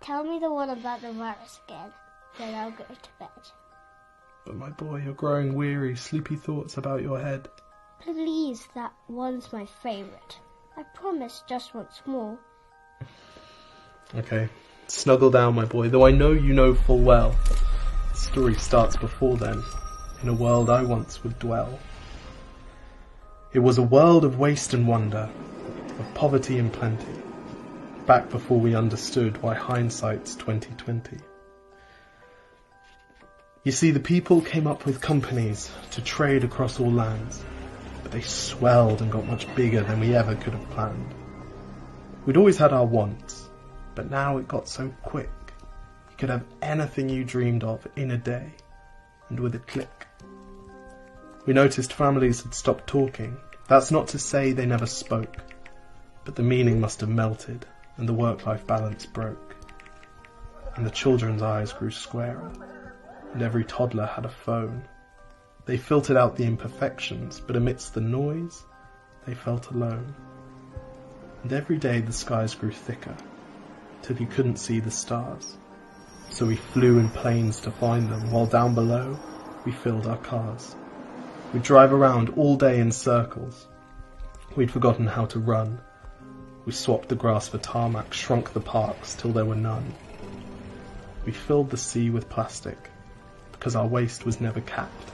Tell me the one about the virus again, then I'll go to bed. But my boy, you're growing weary, sleepy thoughts about your head. Please, that one's my favourite. I promise just once more. Okay, snuggle down, my boy, though I know you know full well. The story starts before then, in a world I once would dwell. It was a world of waste and wonder, of poverty and plenty, back before we understood why hindsight's 2020. You see, the people came up with companies to trade across all lands, but they swelled and got much bigger than we ever could have planned. We'd always had our wants, but now it got so quick. You could have anything you dreamed of in a day, and with a click. We noticed families had stopped talking. That's not to say they never spoke, but the meaning must have melted, and the work-life balance broke. And the children's eyes grew squarer, and every toddler had a phone. They filtered out the imperfections, but amidst the noise, they felt alone. And every day the skies grew thicker, till you couldn't see the stars. So we flew in planes to find them, while down below we filled our cars. We'd drive around all day in circles. We'd forgotten how to run. We swapped the grass for tarmac, shrunk the parks till there were none. We filled the sea with plastic, because our waste was never capped,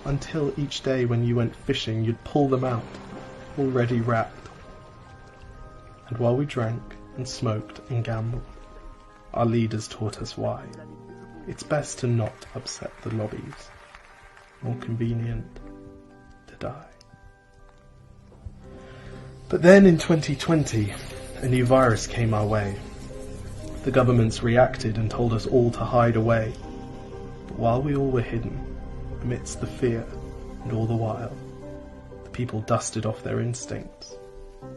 until each day when you went fishing you'd pull them out, already wrapped. And while we drank and smoked and gambled, our leaders taught us why. It's best to not upset the lobbies. More convenient to die. But then in 2020, a new virus came our way. The governments reacted and told us all to hide away. But while we all were hidden, amidst the fear and all the while, the people dusted off their instincts.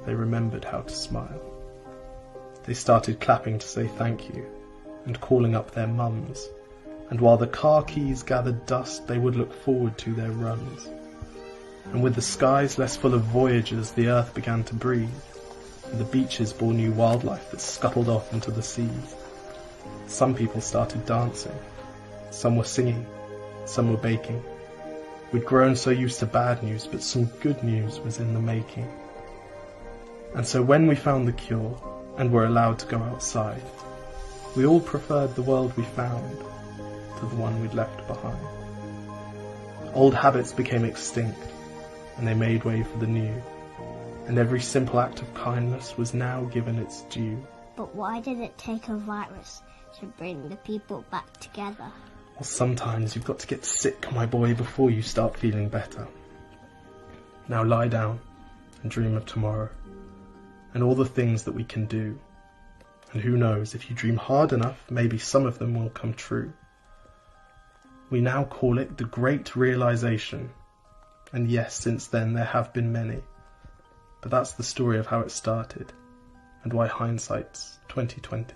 They remembered how to smile. They started clapping to say thank you and calling up their mums. And while the car keys gathered dust, they would look forward to their runs. And with the skies less full of voyagers, the earth began to breathe, and the beaches bore new wildlife that scuttled off into the seas. Some people started dancing, some were singing, some were baking. We'd grown so used to bad news, but some good news was in the making. And so when we found the cure, and were allowed to go outside, we all preferred the world we found to the one we'd left behind. Old habits became extinct, and they made way for the new, and every simple act of kindness was now given its due. But why did it take a virus to bring the people back together? Well, sometimes you've got to get sick, my boy, before you start feeling better. Now lie down and dream of tomorrow, and all the things that we can do. And who knows, if you dream hard enough, maybe some of them will come true. We now call it the Great Realization. And yes, since then there have been many. But that's the story of how it started, and why hindsight's 2020.